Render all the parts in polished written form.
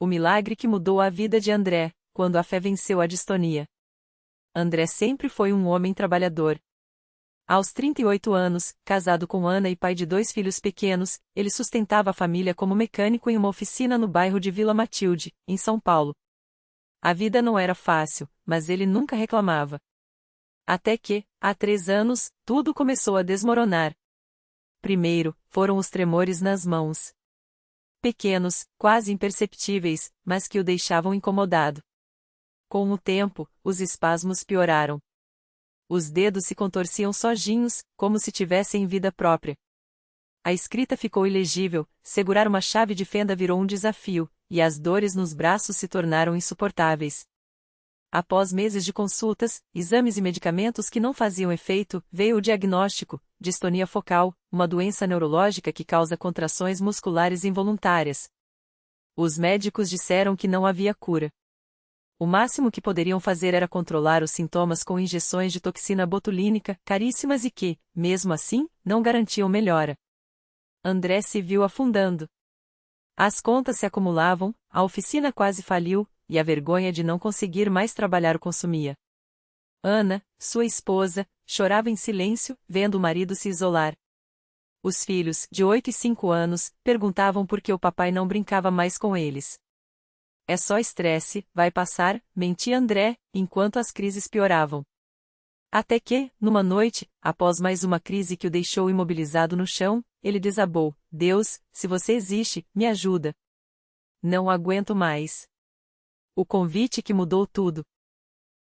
O milagre que mudou a vida de André, quando a fé venceu a distonia. André sempre foi um homem trabalhador. Aos 38 anos, casado com Ana e pai de 2 filhos pequenos, ele sustentava a família como mecânico em uma oficina no bairro de Vila Matilde, em São Paulo. A vida não era fácil, mas ele nunca reclamava. Até que, há 3 anos, tudo começou a desmoronar. Primeiro, foram os tremores nas mãos. Pequenos, quase imperceptíveis, mas que o deixavam incomodado. Com o tempo, os espasmos pioraram. Os dedos se contorciam sozinhos, como se tivessem vida própria. A escrita ficou ilegível, segurar uma chave de fenda virou um desafio, e as dores nos braços se tornaram insuportáveis. Após meses de consultas, exames e medicamentos que não faziam efeito, veio o diagnóstico: distonia focal, uma doença neurológica que causa contrações musculares involuntárias. Os médicos disseram que não havia cura. O máximo que poderiam fazer era controlar os sintomas com injeções de toxina botulínica, caríssimas e que, mesmo assim, não garantiam melhora. André se viu afundando. As contas se acumulavam, a oficina quase faliu, e a vergonha de não conseguir mais trabalhar o consumia. Ana, sua esposa, chorava em silêncio, vendo o marido se isolar. Os filhos, de 8 e 5 anos, perguntavam por que o papai não brincava mais com eles. É só estresse, vai passar, mentia André, enquanto as crises pioravam. Até que, numa noite, após mais uma crise que o deixou imobilizado no chão, ele desabou: Deus, se você existe, me ajuda. Não aguento mais. O convite que mudou tudo.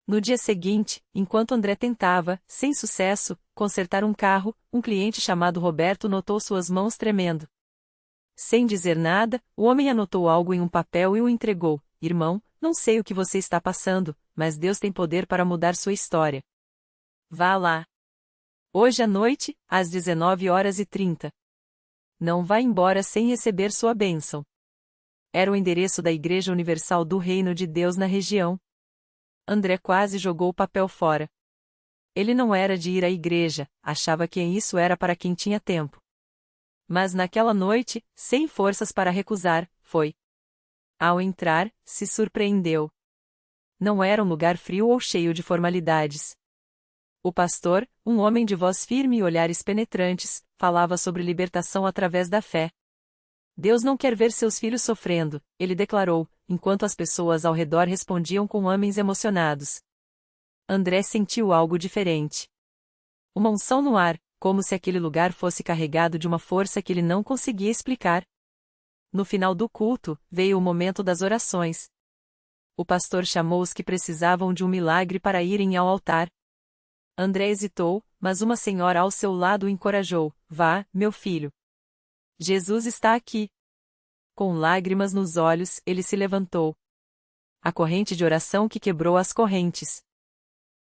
No dia seguinte, enquanto André tentava, sem sucesso, consertar um carro, um cliente chamado Roberto notou suas mãos tremendo. Sem dizer nada, o homem anotou algo em um papel e o entregou: Irmão, não sei o que você está passando, mas Deus tem poder para mudar sua história. Vá lá. Hoje à noite, às 19h30. Não vá embora sem receber sua bênção. Era o endereço da Igreja Universal do Reino de Deus na região. André quase jogou o papel fora. Ele não era de ir à igreja, achava que isso era para quem tinha tempo. Mas naquela noite, sem forças para recusar, foi. Ao entrar, se surpreendeu. Não era um lugar frio ou cheio de formalidades. O pastor, um homem de voz firme e olhares penetrantes, falava sobre libertação através da fé. Deus não quer ver seus filhos sofrendo, ele declarou, enquanto as pessoas ao redor respondiam com amens emocionados. André sentiu algo diferente. Uma unção no ar, como se aquele lugar fosse carregado de uma força que ele não conseguia explicar. No final do culto, veio o momento das orações. O pastor chamou os que precisavam de um milagre para irem ao altar. André hesitou, mas uma senhora ao seu lado o encorajou: Vá, meu filho. Jesus está aqui. Com lágrimas nos olhos, ele se levantou. A corrente de oração que quebrou as correntes.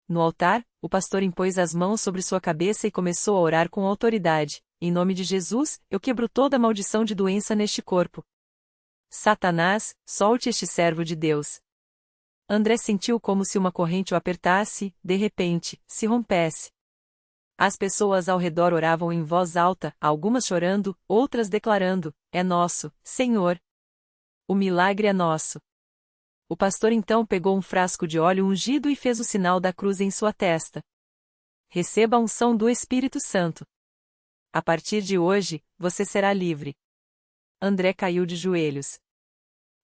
No altar, o pastor impôs as mãos sobre sua cabeça e começou a orar com autoridade: Em nome de Jesus, eu quebro toda maldição de doença neste corpo. Satanás, solte este servo de Deus. André sentiu como se uma corrente o apertasse, de repente, se rompesse. As pessoas ao redor oravam em voz alta, algumas chorando, outras declarando: É nosso, Senhor. O milagre é nosso. O pastor então pegou um frasco de óleo ungido e fez o sinal da cruz em sua testa. Receba a unção do Espírito Santo. A partir de hoje, você será livre. André caiu de joelhos.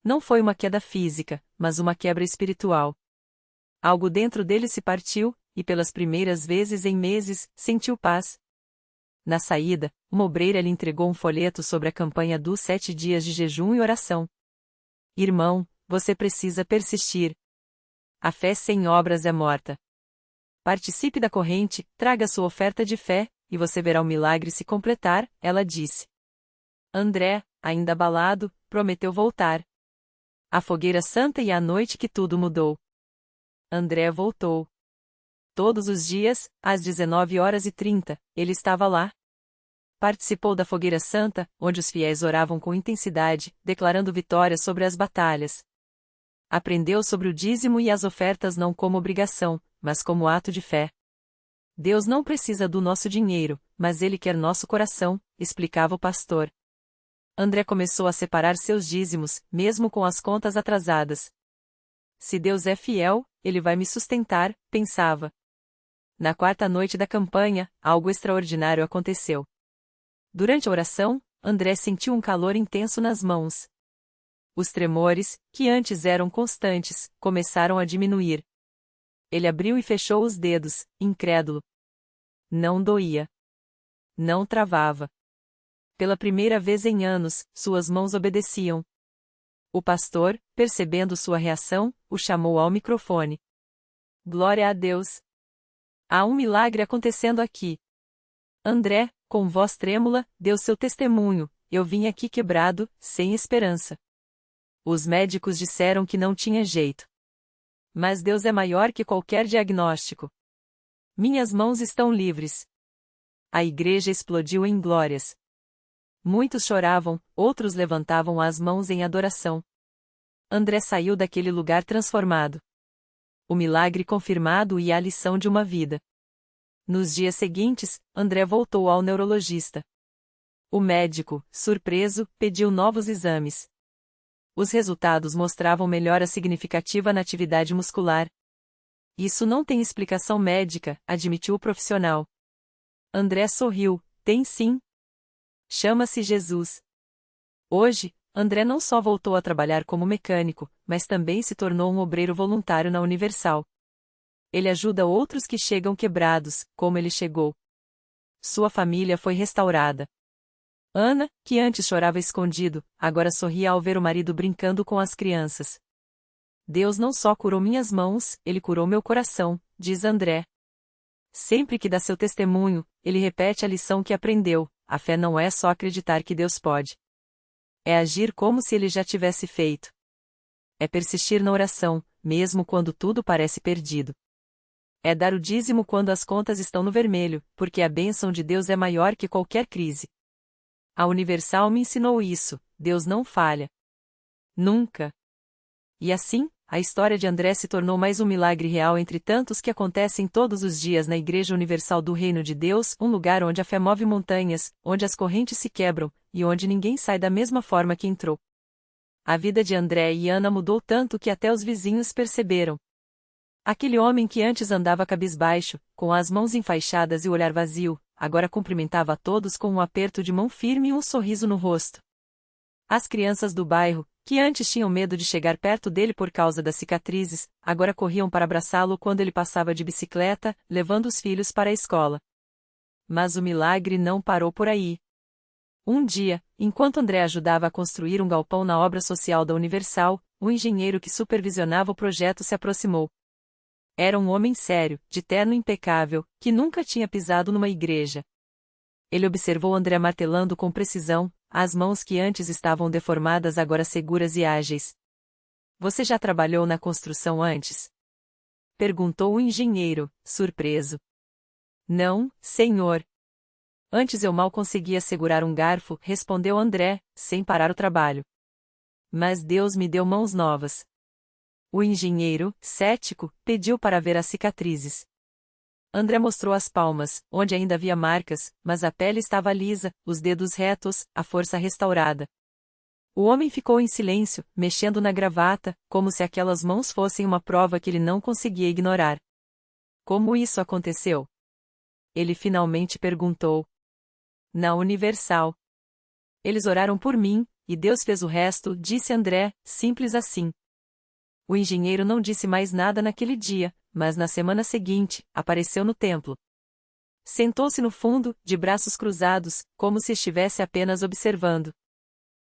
Não foi uma queda física, mas uma quebra espiritual. Algo dentro dele se partiu, e pelas primeiras vezes em meses, sentiu paz. Na saída, uma obreira lhe entregou um folheto sobre a campanha dos 7 dias de jejum e oração. Irmão, você precisa persistir. A fé sem obras é morta. Participe da corrente, traga sua oferta de fé, e você verá o milagre se completar, ela disse. André, ainda abalado, prometeu voltar. A fogueira santa e a noite que tudo mudou. André voltou. Todos os dias, às 19h30, ele estava lá. Participou da fogueira santa, onde os fiéis oravam com intensidade, declarando vitória sobre as batalhas. Aprendeu sobre o dízimo e as ofertas não como obrigação, mas como ato de fé. Deus não precisa do nosso dinheiro, mas Ele quer nosso coração, explicava o pastor. André começou a separar seus dízimos, mesmo com as contas atrasadas. Se Deus é fiel, ele vai me sustentar, pensava. Na quarta noite da campanha, algo extraordinário aconteceu. Durante a oração, André sentiu um calor intenso nas mãos. Os tremores, que antes eram constantes, começaram a diminuir. Ele abriu e fechou os dedos, incrédulo. Não doía. Não travava. Pela primeira vez em anos, suas mãos obedeciam. O pastor, percebendo sua reação, o chamou ao microfone. Glória a Deus! Há um milagre acontecendo aqui. André, com voz trêmula, deu seu testemunho. Eu vim aqui quebrado, sem esperança. Os médicos disseram que não tinha jeito. Mas Deus é maior que qualquer diagnóstico. Minhas mãos estão livres. A igreja explodiu em glórias. Muitos choravam, outros levantavam as mãos em adoração. André saiu daquele lugar transformado. O milagre confirmado e a lição de uma vida. Nos dias seguintes, André voltou ao neurologista. O médico, surpreso, pediu novos exames. Os resultados mostravam melhora significativa na atividade muscular. Isso não tem explicação médica, admitiu o profissional. André sorriu. Tem sim. Chama-se Jesus. Hoje, André não só voltou a trabalhar como mecânico, mas também se tornou um obreiro voluntário na Universal. Ele ajuda outros que chegam quebrados, como ele chegou. Sua família foi restaurada. Ana, que antes chorava escondido, agora sorria ao ver o marido brincando com as crianças. Deus não só curou minhas mãos, ele curou meu coração, diz André. Sempre que dá seu testemunho, ele repete a lição que aprendeu: a fé não é só acreditar que Deus pode. É agir como se ele já tivesse feito. É persistir na oração, mesmo quando tudo parece perdido. É dar o dízimo quando as contas estão no vermelho, porque a bênção de Deus é maior que qualquer crise. A Universal me ensinou isso: Deus não falha. Nunca. E assim, a história de André se tornou mais um milagre real entre tantos que acontecem todos os dias na Igreja Universal do Reino de Deus, um lugar onde a fé move montanhas, onde as correntes se quebram, e onde ninguém sai da mesma forma que entrou. A vida de André e Ana mudou tanto que até os vizinhos perceberam. Aquele homem que antes andava cabisbaixo, com as mãos enfaixadas e o olhar vazio, agora cumprimentava a todos com um aperto de mão firme e um sorriso no rosto. As crianças do bairro, que antes tinham medo de chegar perto dele por causa das cicatrizes, agora corriam para abraçá-lo quando ele passava de bicicleta, levando os filhos para a escola. Mas o milagre não parou por aí. Um dia, enquanto André ajudava a construir um galpão na obra social da Universal, o engenheiro que supervisionava o projeto se aproximou. Era um homem sério, de terno impecável, que nunca tinha pisado numa igreja. Ele observou André martelando com precisão, as mãos que antes estavam deformadas agora seguras e ágeis. Você já trabalhou na construção antes? Perguntou o engenheiro, surpreso. Não, senhor. Antes eu mal conseguia segurar um garfo, respondeu André, sem parar o trabalho. Mas Deus me deu mãos novas. O engenheiro, cético, pediu para ver as cicatrizes. André mostrou as palmas, onde ainda havia marcas, mas a pele estava lisa, os dedos retos, a força restaurada. O homem ficou em silêncio, mexendo na gravata, como se aquelas mãos fossem uma prova que ele não conseguia ignorar. Como isso aconteceu? Ele finalmente perguntou. Na Universal. Eles oraram por mim, e Deus fez o resto, disse André, simples assim. O engenheiro não disse mais nada naquele dia, mas na semana seguinte, apareceu no templo. Sentou-se no fundo, de braços cruzados, como se estivesse apenas observando.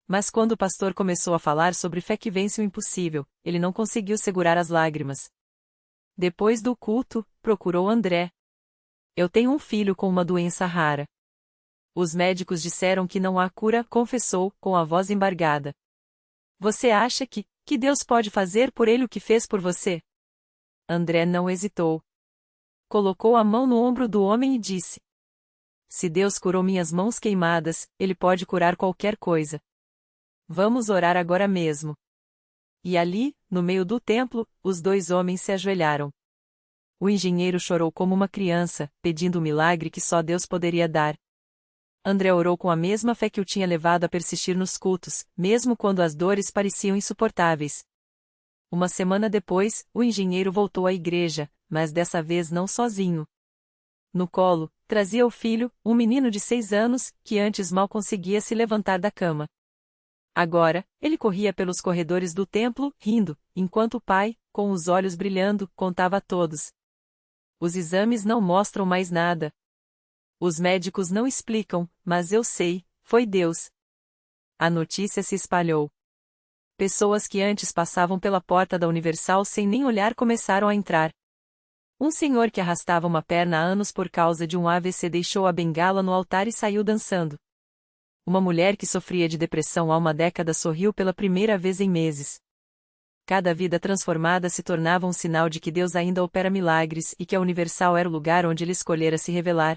Mas quando o pastor começou a falar sobre fé que vence o impossível, ele não conseguiu segurar as lágrimas. Depois do culto, procurou André. Eu tenho um filho com uma doença rara. Os médicos disseram que não há cura, confessou, com a voz embargada. Você acha que Deus pode fazer por ele o que fez por você? André não hesitou. Colocou a mão no ombro do homem e disse: Se Deus curou minhas mãos queimadas, Ele pode curar qualquer coisa. Vamos orar agora mesmo. E ali, no meio do templo, os dois homens se ajoelharam. O engenheiro chorou como uma criança, pedindo o milagre que só Deus poderia dar. André orou com a mesma fé que o tinha levado a persistir nos cultos, mesmo quando as dores pareciam insuportáveis. Uma semana depois, o engenheiro voltou à igreja, mas dessa vez não sozinho. No colo, trazia o filho, um menino de 6 anos, que antes mal conseguia se levantar da cama. Agora, ele corria pelos corredores do templo, rindo, enquanto o pai, com os olhos brilhando, contava a todos. Os exames não mostram mais nada. Os médicos não explicam, mas eu sei, foi Deus. A notícia se espalhou. Pessoas que antes passavam pela porta da Universal sem nem olhar começaram a entrar. Um senhor que arrastava uma perna há anos por causa de um AVC deixou a bengala no altar e saiu dançando. Uma mulher que sofria de depressão há uma década sorriu pela primeira vez em meses. Cada vida transformada se tornava um sinal de que Deus ainda opera milagres e que a Universal era o lugar onde ele escolhera se revelar.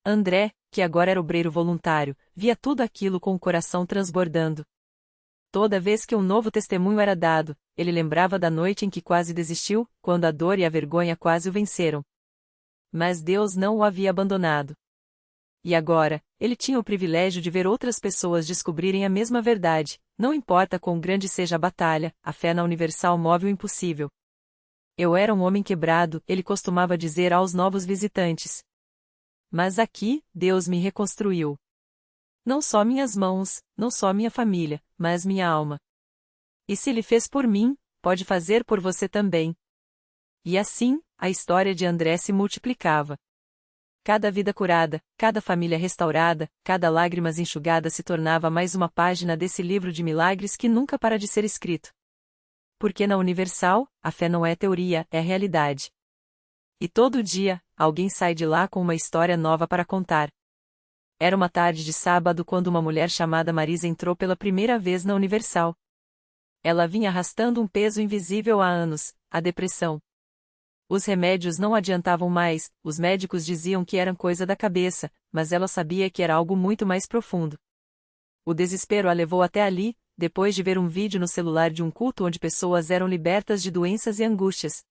André, que agora era obreiro voluntário, via tudo aquilo com o coração transbordando. Toda vez que um novo testemunho era dado, ele lembrava da noite em que quase desistiu, quando a dor e a vergonha quase o venceram. Mas Deus não o havia abandonado. E agora, ele tinha o privilégio de ver outras pessoas descobrirem a mesma verdade, não importa quão grande seja a batalha, a fé na Universal move o impossível. Eu era um homem quebrado, ele costumava dizer aos novos visitantes. Mas aqui, Deus me reconstruiu. Não só minhas mãos, não só minha família, mas minha alma. E se ele fez por mim, pode fazer por você também. E assim, a história de André se multiplicava. Cada vida curada, cada família restaurada, cada lágrima enxugada se tornava mais uma página desse livro de milagres que nunca para de ser escrito. Porque na Universal, a fé não é teoria, é realidade. E todo dia, alguém sai de lá com uma história nova para contar. Era uma tarde de sábado quando uma mulher chamada Marisa entrou pela primeira vez na Universal. Ela vinha arrastando um peso invisível há anos, a depressão. Os remédios não adiantavam mais, os médicos diziam que eram coisa da cabeça, mas ela sabia que era algo muito mais profundo. O desespero a levou até ali, depois de ver um vídeo no celular de um culto onde pessoas eram libertas de doenças e angústias.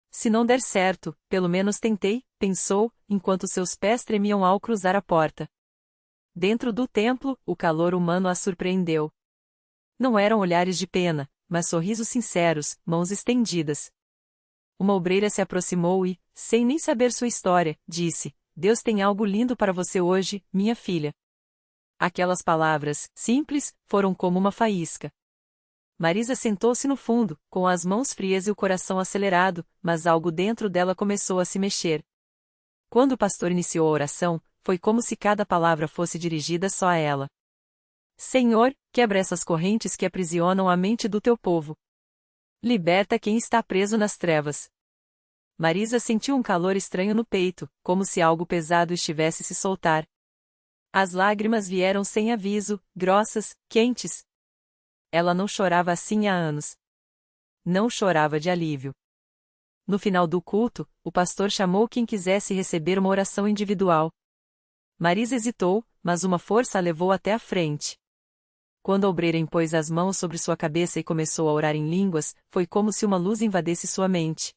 Se não der certo, pelo menos tentei, pensou, enquanto seus pés tremiam ao cruzar a porta. Dentro do templo, o calor humano a surpreendeu. Não eram olhares de pena, mas sorrisos sinceros, mãos estendidas. Uma obreira se aproximou e, sem nem saber sua história, disse: Deus tem algo lindo para você hoje, minha filha. Aquelas palavras, simples, foram como uma faísca. Marisa sentou-se no fundo, com as mãos frias e o coração acelerado, mas algo dentro dela começou a se mexer. Quando o pastor iniciou a oração, foi como se cada palavra fosse dirigida só a ela. Senhor, quebra essas correntes que aprisionam a mente do teu povo. Liberta quem está preso nas trevas. Marisa sentiu um calor estranho no peito, como se algo pesado estivesse se soltar. As lágrimas vieram sem aviso, grossas, quentes. Ela não chorava assim há anos. Não chorava de alívio. No final do culto, o pastor chamou quem quisesse receber uma oração individual. Marisa hesitou, mas uma força a levou até a frente. Quando a obreira impôs as mãos sobre sua cabeça e começou a orar em línguas, foi como se uma luz invadisse sua mente.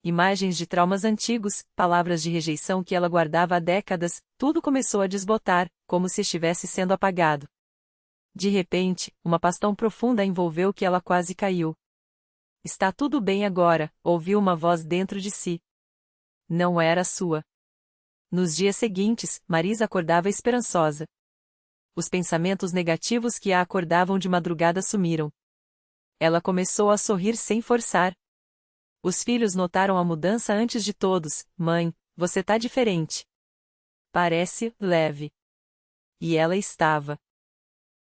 Imagens de traumas antigos, palavras de rejeição que ela guardava há décadas, tudo começou a desbotar, como se estivesse sendo apagado. De repente, uma paz tão profunda a envolveu que ela quase caiu. Está tudo bem agora, ouviu uma voz dentro de si. Não era sua. Nos dias seguintes, Marisa acordava esperançosa. Os pensamentos negativos que a acordavam de madrugada sumiram. Ela começou a sorrir sem forçar. Os filhos notaram a mudança antes de todos. Mãe, você tá diferente. Parece leve. E ela estava.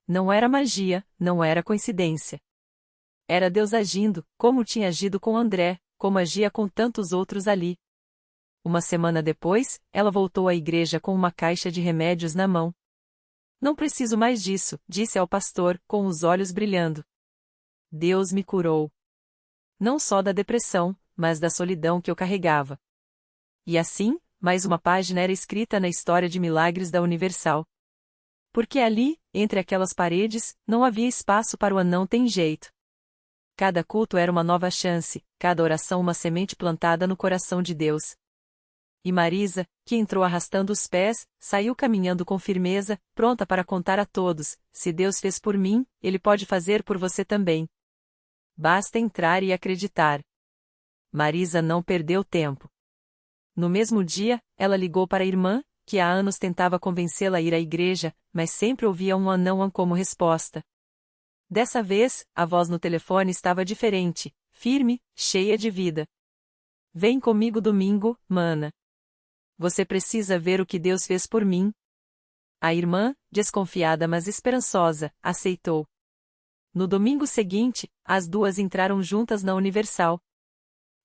Não era magia, não era coincidência. Era Deus agindo, como tinha agido com André, como agia com tantos outros ali. Uma semana depois, ela voltou à igreja com uma caixa de remédios na mão. Não preciso mais disso, disse ao pastor, com os olhos brilhando. Deus me curou. Não só da depressão, mas da solidão que eu carregava. E assim, mais uma página era escrita na história de milagres da Universal. Porque ali, entre aquelas paredes, não havia espaço para o não tem jeito. Cada culto era uma nova chance, cada oração uma semente plantada no coração de Deus. E Marisa, que entrou arrastando os pés, saiu caminhando com firmeza, pronta para contar a todos: se Deus fez por mim, Ele pode fazer por você também. Basta entrar e acreditar. Marisa não perdeu tempo. No mesmo dia, ela ligou para a irmã, que há anos tentava convencê-la a ir à igreja, mas sempre ouvia um não como resposta. Dessa vez, a voz no telefone estava diferente, firme, cheia de vida. Vem comigo domingo, mana. Você precisa ver o que Deus fez por mim. A irmã, desconfiada mas esperançosa, aceitou. No domingo seguinte, as duas entraram juntas na Universal.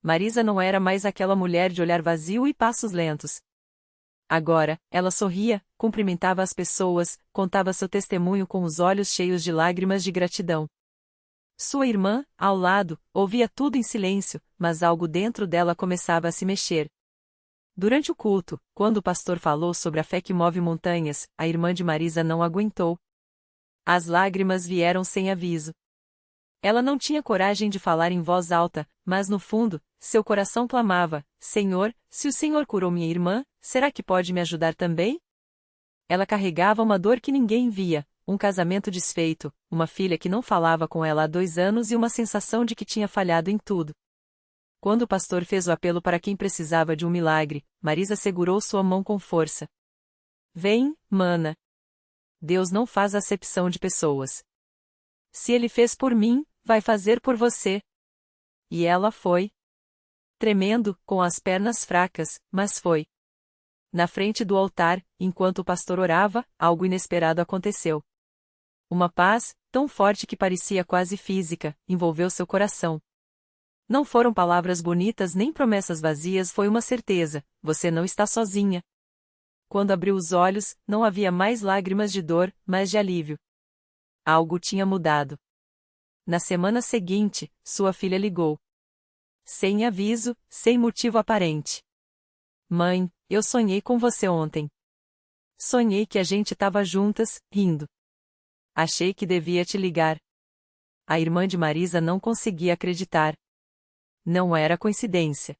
Marisa não era mais aquela mulher de olhar vazio e passos lentos. Agora, ela sorria, cumprimentava as pessoas, contava seu testemunho com os olhos cheios de lágrimas de gratidão. Sua irmã, ao lado, ouvia tudo em silêncio, mas algo dentro dela começava a se mexer. Durante o culto, quando o pastor falou sobre a fé que move montanhas, a irmã de Marisa não aguentou. As lágrimas vieram sem aviso. Ela não tinha coragem de falar em voz alta, mas no fundo, seu coração clamava: Senhor, se o Senhor curou minha irmã, será que pode me ajudar também? Ela carregava uma dor que ninguém via, um casamento desfeito, uma filha que não falava com ela há 2 anos e uma sensação de que tinha falhado em tudo. Quando o pastor fez o apelo para quem precisava de um milagre, Marisa segurou sua mão com força. Vem, mana. Deus não faz acepção de pessoas. Se Ele fez por mim, vai fazer por você. E ela foi. Tremendo, com as pernas fracas, mas foi. Na frente do altar, enquanto o pastor orava, algo inesperado aconteceu. Uma paz, tão forte que parecia quase física, envolveu seu coração. Não foram palavras bonitas nem promessas vazias, foi uma certeza: você não está sozinha. Quando abriu os olhos, não havia mais lágrimas de dor, mas de alívio. Algo tinha mudado. Na semana seguinte, sua filha ligou. Sem aviso, sem motivo aparente. Mãe, eu sonhei com você ontem. Sonhei que a gente estava juntas, rindo. Achei que devia te ligar. A irmã de Marisa não conseguia acreditar. Não era coincidência.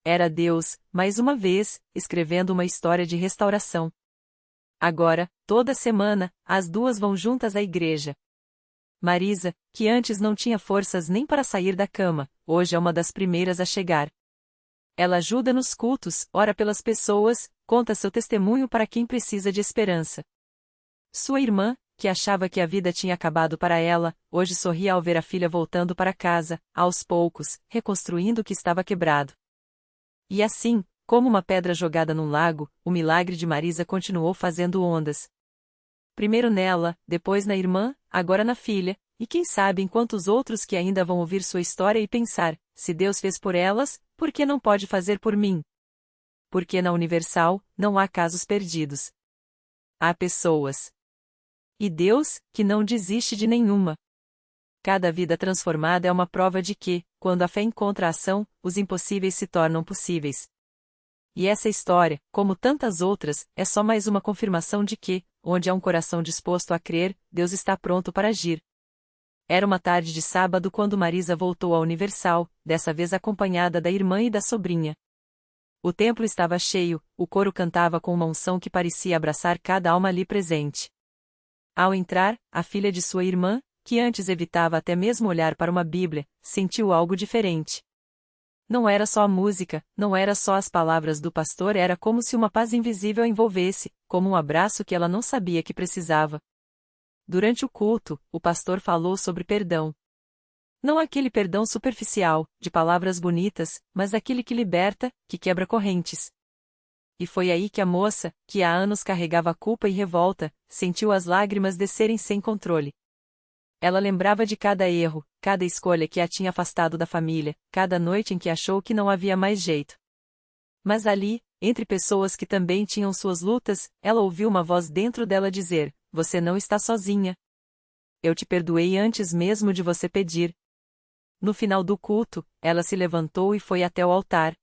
Era Deus, mais uma vez, escrevendo uma história de restauração. Agora, toda semana, as duas vão juntas à igreja. Marisa, que antes não tinha forças nem para sair da cama, hoje é uma das primeiras a chegar. Ela ajuda nos cultos, ora pelas pessoas, conta seu testemunho para quem precisa de esperança. Sua irmã, que achava que a vida tinha acabado para ela, hoje sorria ao ver a filha voltando para casa, aos poucos, reconstruindo o que estava quebrado. E assim, como uma pedra jogada num lago, o milagre de Marisa continuou fazendo ondas. Primeiro nela, depois na irmã, agora na filha, e quem sabe em quantos outros que ainda vão ouvir sua história e pensar: se Deus fez por elas, por que não pode fazer por mim? Porque na Universal, não há casos perdidos. Há pessoas. E Deus, que não desiste de nenhuma. Cada vida transformada é uma prova de que, quando a fé encontra a ação, os impossíveis se tornam possíveis. E essa história, como tantas outras, é só mais uma confirmação de que, onde há um coração disposto a crer, Deus está pronto para agir. Era uma tarde de sábado quando Marisa voltou à Universal, dessa vez acompanhada da irmã e da sobrinha. O templo estava cheio, o coro cantava com uma unção que parecia abraçar cada alma ali presente. Ao entrar, a filha de sua irmã, que antes evitava até mesmo olhar para uma Bíblia, sentiu algo diferente. Não era só a música, não era só as palavras do pastor, era como se uma paz invisível a envolvesse, como um abraço que ela não sabia que precisava. Durante o culto, o pastor falou sobre perdão. Não aquele perdão superficial, de palavras bonitas, mas aquele que liberta, que quebra correntes. E foi aí que a moça, que há anos carregava culpa e revolta, sentiu as lágrimas descerem sem controle. Ela lembrava de cada erro, cada escolha que a tinha afastado da família, cada noite em que achou que não havia mais jeito. Mas ali, entre pessoas que também tinham suas lutas, ela ouviu uma voz dentro dela dizer: você não está sozinha. Eu te perdoei antes mesmo de você pedir. No final do culto, ela se levantou e foi até o altar.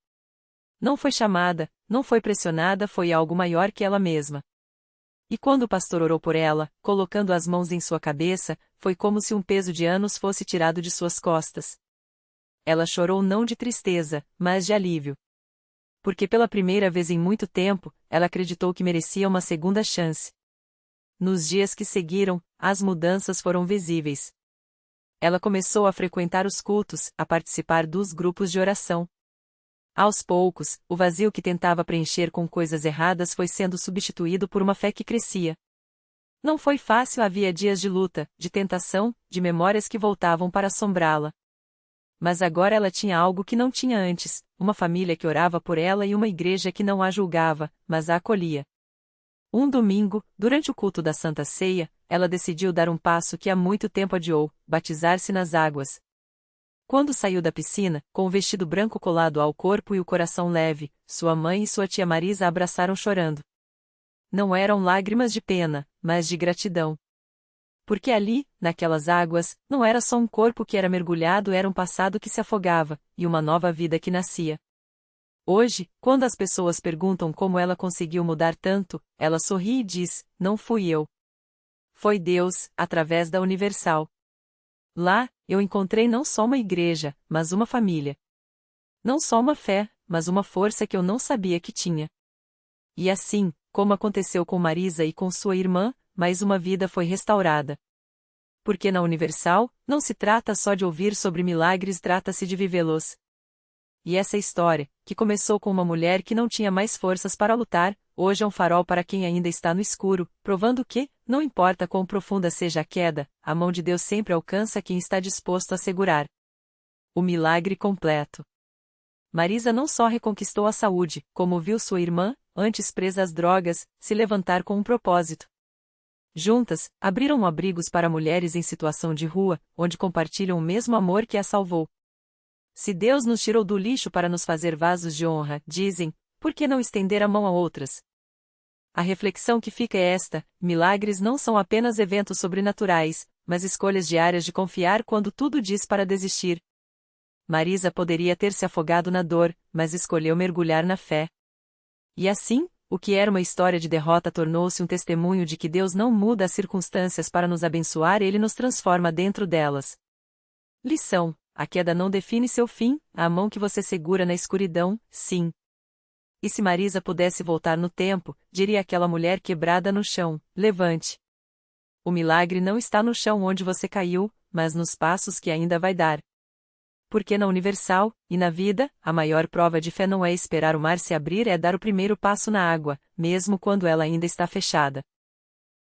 Não foi chamada, não foi pressionada, foi algo maior que ela mesma. E quando o pastor orou por ela, colocando as mãos em sua cabeça, foi como se um peso de anos fosse tirado de suas costas. Ela chorou não de tristeza, mas de alívio. Porque pela primeira vez em muito tempo, ela acreditou que merecia uma segunda chance. Nos dias que seguiram, as mudanças foram visíveis. Ela começou a frequentar os cultos, a participar dos grupos de oração. Aos poucos, o vazio que tentava preencher com coisas erradas foi sendo substituído por uma fé que crescia. Não foi fácil, havia dias de luta, de tentação, de memórias que voltavam para assombrá-la. Mas agora ela tinha algo que não tinha antes, uma família que orava por ela e uma igreja que não a julgava, mas a acolhia. Um domingo, durante o culto da Santa Ceia, ela decidiu dar um passo que há muito tempo adiou, batizar-se nas águas. Quando saiu da piscina, com o vestido branco colado ao corpo e o coração leve, sua mãe e sua tia Marisa a abraçaram chorando. Não eram lágrimas de pena, mas de gratidão. Porque ali, naquelas águas, não era só um corpo que era mergulhado, era um passado que se afogava, e uma nova vida que nascia. Hoje, quando as pessoas perguntam como ela conseguiu mudar tanto, ela sorri e diz: não fui eu. Foi Deus, através da Universal. Lá, eu encontrei não só uma igreja, mas uma família. Não só uma fé, mas uma força que eu não sabia que tinha. E assim, como aconteceu com Marisa e com sua irmã, mais uma vida foi restaurada. Porque na Universal, não se trata só de ouvir sobre milagres, trata-se de vivê-los. E essa história, que começou com uma mulher que não tinha mais forças para lutar, hoje é um farol para quem ainda está no escuro, provando que, não importa quão profunda seja a queda, a mão de Deus sempre alcança quem está disposto a segurar. O milagre completo. Marisa não só reconquistou a saúde, como viu sua irmã, antes presa às drogas, se levantar com um propósito. Juntas, abriram abrigos para mulheres em situação de rua, onde compartilham o mesmo amor que a salvou. Se Deus nos tirou do lixo para nos fazer vasos de honra, dizem, por que não estender a mão a outras? A reflexão que fica é esta: milagres não são apenas eventos sobrenaturais, mas escolhas diárias de confiar quando tudo diz para desistir. Marisa poderia ter se afogado na dor, mas escolheu mergulhar na fé. E assim, o que era uma história de derrota tornou-se um testemunho de que Deus não muda as circunstâncias para nos abençoar, Ele nos transforma dentro delas. Lição: a queda não define seu fim, a mão que você segura na escuridão, sim. E se Marisa pudesse voltar no tempo, diria àquela mulher quebrada no chão: levante. O milagre não está no chão onde você caiu, mas nos passos que ainda vai dar. Porque na Universal, e na vida, a maior prova de fé não é esperar o mar se abrir, é dar o primeiro passo na água, mesmo quando ela ainda está fechada.